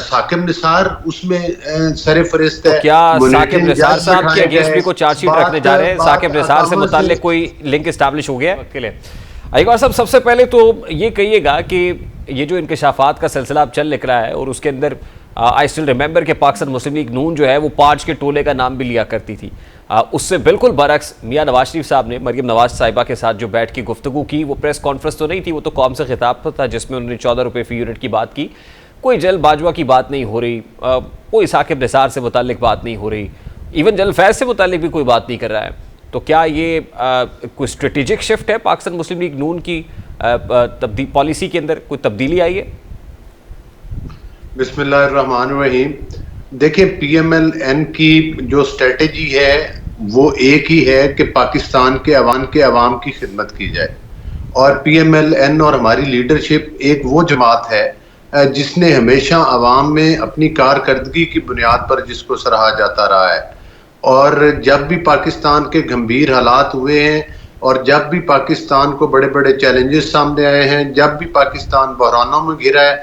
साकिब निसार उसमें सरफहरिस्त तो है। क्या साकिब बुलेटिन निसार जज साहब के बैठाए अगेंस्ट गए। भी कोई चार्जशीट रखने बात जा रहे हैं? बात साकिब निसार से अकामा से मुताल्लिक कोई लिंक इस्टेब्लिश हो गया है के लिए? अय्यूब साहब, सबसे पहले तो ये कहिएगा कि ये जो इंकशाफात का सिलसिला अब चल निकला है और उसके अंदर आई स्टिल रिमेंबर कि पाकिस्तान मुस्लिम लीग नून जो है वो पार्च के टोले का नाम भी लिया करती थी। उससे बिल्कुल बरक्स मियां नवाज शरीफ साहब ने मरियम नवाज साहिबा के साथ जो बैठ के गुफ्तगू की, वो प्रेस कॉन्फ्रेंस तो नहीं थी, वो तो कौम से खिताब था जिसमें उन्होंने 14 रुपये फी यूनिट की बात की। कोई जल बाजवा की बात नहीं हो रही, कोई साकिब निसार से मुताल्लिक बात नहीं हो रही, इवन जल फैज़ से मुताल्लिक भी कोई बात नहीं कर रहा है। तो क्या ये कोई स्ट्रेटेजिक शिफ्ट है पाकिस्तान मुस्लिम लीग नून की पॉलिसी के अंदर कोई तब्दीली आई है? बिस्मिल्लाहिर्रहमानिर्रहीम। देखिए, पीएमएल-एन की जो स्ट्रेटेजी है वो एक ही है कि पाकिस्तान के अवाम की खिदमत की जाए। और पीएमएल-एन और हमारी लीडरशिप एक वो जमात है जिसने हमेशा अवाम में अपनी कारकर्दगी की बुनियाद पर जिसको सराहा जाता रहा है। और जब भी पाकिस्तान के गंभीर हालात हुए हैं और जब भी पाकिस्तान को बड़े बड़े चैलेंजेस सामने आए हैं, जब भी पाकिस्तान बहरानों में घिरा है,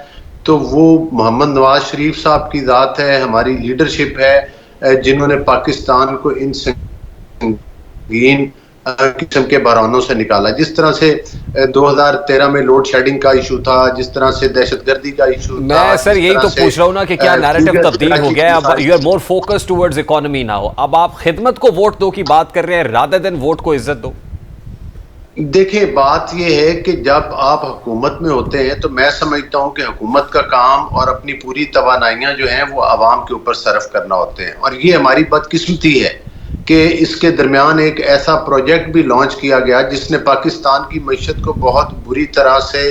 तो वो मोहम्मद नवाज शरीफ साहब की ज़ात है, हमारी लीडरशिप है, जिन्होंने पाकिस्तान को इन संगीन किस्म के बहरानों से निकाला। जिस तरह से 2013 में लोड शेडिंग का इशू था, जिस तरह से दहशतगर्दी का इशू था। मैं सर यही तो पूछ रहा हूँ ना कि क्या नैरेटिव तब्दील हो गया है? अब you are more focused towards economy now. अब आप खिदमत को वोट दो की बात कर रहे हैं रादर देन वोट को इज्जत दो। देखिए, बात यह है कि जब आप हुकूमत में होते हैं तो मैं समझता हूं कि हुकूमत का काम और अपनी पूरी तवानाइयां जो हैं वो आवाम के ऊपर सर्फ करना होते हैं। और ये हमारी बदकिस्मती है कि इसके दरमियान एक ऐसा प्रोजेक्ट भी लॉन्च किया गया जिसने पाकिस्तान की मईशत को बहुत बुरी तरह से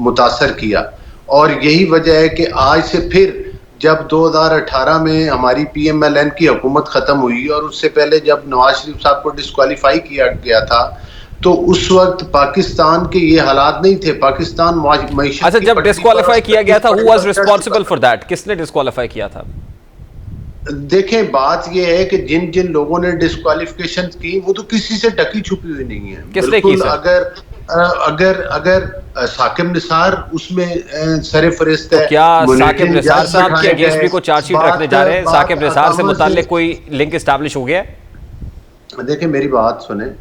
मुतासर किया। और यही वजह है कि आज से फिर जब 2018 में हमारी पीएमएल-एन की हुकूमत ख़त्म हुई और उससे पहले जब नवाज शरीफ साहब को डिस्क्वालीफाई किया गया था, तो उस वक्त पाकिस्तान के ये हालात नहीं थे। पाकिस्तान मईशत अच्छा, जब डिस्क्वालीफाई किया गया था, who was responsible for that? किसने डिस्क्वालीफाई किया था? देखें, बात यह है कि जिन जिन लोगों ने डिस्क्वालिफिकेशन की वो तो किसी से ढकी छुपी हुई नहीं है। किसने की सर? अगर साकिब निसार उसमें सरफहरिस्त तो है। क्या साकिब निसार साहब के अगेंस्ट भी कोई चार्जशीट रखने जा रहे हैं? साकिब निसार से मुताल्लिक कोई लिंक एस्टैब्लिश हो गया है? देखिए, मेरी बात सुने।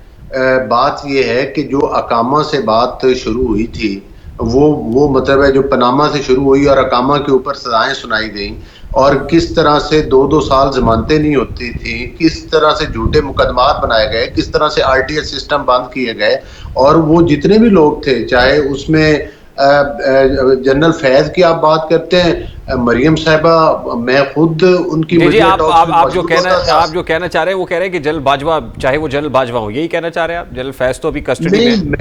बात यह है कि जो अकामा से बात शुरू हुई थी वो मतलब है जो पनामा से शुरू हुई और अकामा के ऊपर सजाएं सुनाई गई, और किस तरह से 2-2 साल जमानतें नहीं होती थी, किस तरह से झूठे मुकदमात बनाए गए, किस तरह से आरटीएस सिस्टम बंद किए गए। और वो जितने भी लोग थे, चाहे उसमें जनरल फैज की आप बात करते हैं, मरियम साहिबा, मैं खुद उनकी जी, आप जो कहना चाह रहे हैं वो कह रहे हैं कि जनरल बाजवा, चाहे वो जनरल बाजवा हो, यही कहना चाह रहे हैं आप? जनरल फैज तो अभी कस्टडी में।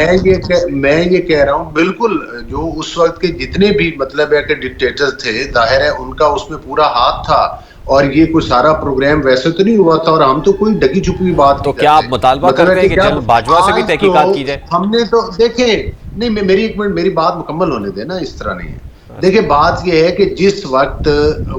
मैं ये कह रहा हूँ, बिल्कुल, जो उस वक्त के जितने भी मतलब है कि डिक्टेटर्स थे, जाहिर है उनका उसमें पूरा हाथ था। और ये कोई सारा प्रोग्राम वैसे तो नहीं हुआ था, और हम तो कोई ढकी छुपी हुई बात तो क्या आप मुतालबा करते हैं कि जनरल बाजवा से भी तहकीकात की जाए? हमने तो देखें, नहीं, मेरी एक मिनट, मेरी बात मुकम्मल होने देना, इस तरह नहीं है। देखिए, बात यह है कि जिस वक्त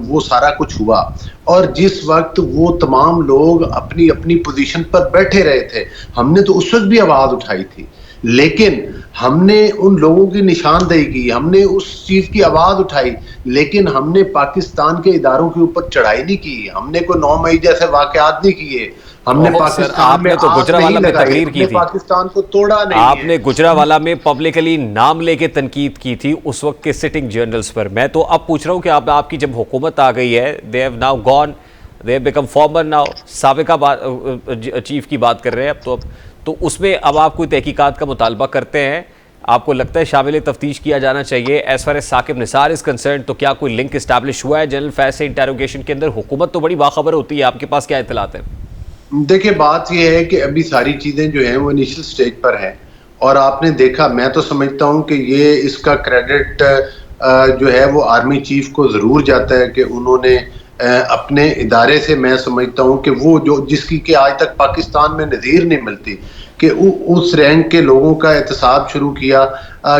वो सारा कुछ हुआ और जिस वक्त वो तमाम लोग अपनी अपनी पोजीशन पर बैठे रहे थे, हमने तो उस वक्त भी आवाज उठाई थी, लेकिन हमने उन लोगों की निशानदेही की, हमने उस चीज की आवाज उठाई, लेकिन हमने पाकिस्तान के इदारों के ऊपर चढ़ाई नहीं की, हमने कोई 9 मई जैसे वाकयात नहीं किए, हमने पाकिस्तान में तो गुजरावाला में तकरीर की थी, पाकिस्तान को तोड़ा नहीं। आपने गुजरावाला में पब्लिकली नाम लेके तनकीद की थी उस वक्त के सिटिंग जर्नल्स पर। मैं तो अब पूछ रहा हूँ कि आपकी जब हुकूमत आ गई है, they have now gone, they have become former now, साबिका चीफ की बात कर रहे हैं अब तो उसमें अब आप कोई तहकीकात का मुतालबा करते हैं? आपको लगता है शामिल तफ्तीश किया जाना चाहिए as far as Saqib Nisar is concern? तो क्या कोई लिंक इस्टेब्लिश हुआ है जनरल फैज से इंटेरोगेशन के अंदर? हुकूमत तो बड़ी बाखबर होती है, आपके पास क्या इत्तलात है? देखिए, बात यह है कि अभी सारी चीज़ें जो हैं वो इनिशियल स्टेज पर हैं, और आपने देखा, मैं तो समझता हूं कि ये इसका क्रेडिट जो है वो आर्मी चीफ को ज़रूर जाता है कि उन्होंने अपने इदारे से मैं समझता हूँ कि वो जो जिसकी कि आज तक पाकिस्तान में नज़ीर नहीं मिलती, कि उस रैंक के लोगों का एहतसाब शुरू किया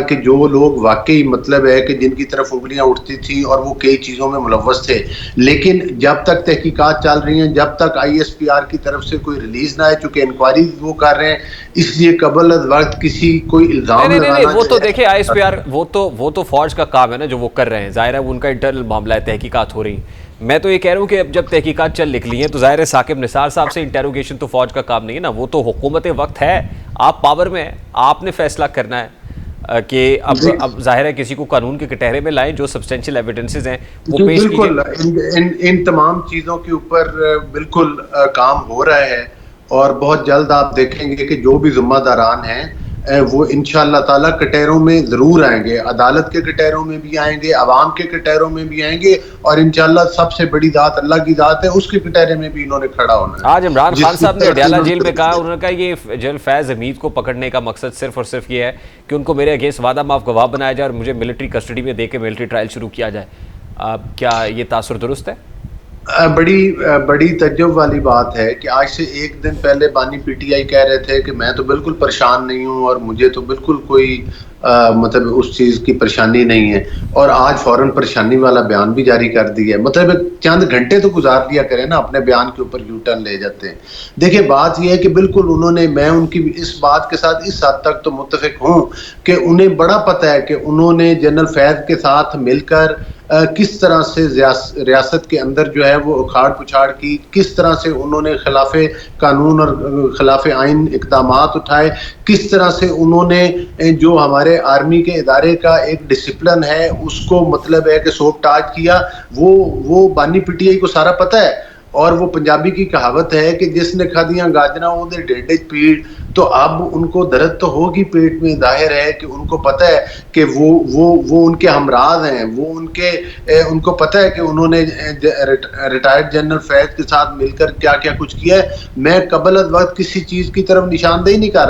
कि जो लोग वाकई मतलब है कि जिनकी तरफ उंगलियां उठती थी और वो कई चीज़ों में मुलव्वस थे। लेकिन जब तक तहकीकात चल रही हैं, जब तक ISPR की तरफ से कोई रिलीज ना है, चूंकि इंक्वायरी वो कर रहे हैं, इसलिए कबल अज वक्त किसी कोई इल्ज़ाम नहीं, वो तो देखिए ISPR वो तो फौज का काम है ना जो वो कर रहे हैं, जाहिर है उनका इंटरनल मामला है, तहकीकात हो रही। मैं तो ये कह रहा हूँ कि अब जब तहकीकात चल निकली हैं तो जाहिर है साकिब निसार साहब से इंटेरोगेशन तो फौज का काम नहीं है ना, वो तो हुकूमत वक्त है, आप पावर में है, आपने फैसला करना है कि अब जाहिर है किसी को कानून के कटहरे में लाएं, जो सब्सटेंशियल एविडेंसेस हैं वो पेश कीजिए। इन तमाम चीज़ों के ऊपर बिल्कुल काम हो रहा है और बहुत जल्द आप देखेंगे कि जो भी जिम्मेदारान हैं वो इंशाअल्लाह ताला कटहरों में जरूर आएंगे, अदालत के कटहरों में भी आएंगे, अवाम के कटहरों में भी आएंगे, और इंशाअल्लाह सबसे बड़ी जात अल्लाह की जात है, उसके कटहरे में भी इन्होंने खड़ा होना है। आज इमरान खान साहब ने अडयाला जेल में कहा, उन्होंने कहा ये जनरल फैज हमीद को पकड़ने का मकसद सिर्फ और सिर्फ ये है कि उनको मेरे अगेंस्ट वादा माफ गवाह बनाया जाए और मुझे मिलिट्री कस्टडी में दे के मिलिट्री ट्रायल शुरू किया जाए। क्या ये तासुर दुरुस्त है? बड़ी तज्जुब वाली बात है कि आज से एक दिन पहले बानी PTI कह रहे थे कि मैं तो बिल्कुल परेशान नहीं हूं और मुझे तो बिल्कुल कोई मतलब उस चीज़ की परेशानी नहीं है, और आज फौरन परेशानी वाला बयान भी जारी कर दिया है। मतलब चंद घंटे तो गुजार दिया करें ना, अपने बयान के ऊपर U-टर्न ले जाते हैं। देखिए बात यह है कि बिल्कुल उन्होंने, मैं उनकी इस बात के साथ इस हद तक तो मुत्तफिक हूँ कि उन्हें बड़ा पता है कि उन्होंने जनरल फैज के साथ मिलकर किस तरह से रियासत के अंदर जो है वो उखाड़ पुछाड़ की, किस तरह से उन्होंने खिलाफे कानून और खिलाफे आइन इक़दामात उठाए, किस तरह से उन्होंने जो हमारे आर्मी के इदारे का एक डिसिप्लिन है उसको मतलब है कि सोप टाच किया। वो बानी PTI को सारा पता है, और वो पंजाबी की कहावत है कि जिसने खादियां गाजरा उधर ढेडे पीड़, तो अब उनको दर्द तो होगी पेट में, जाहिर है कि उनको पता है कि वो उनके हमराज हैं, वो उनको पता है कि उन्होंने रिटायर्ड जनरल फैज के साथ मिलकर क्या क्या कुछ किया है। मैं कबल अज वक्त किसी चीज़ की तरफ निशानदेही नहीं कर रहा।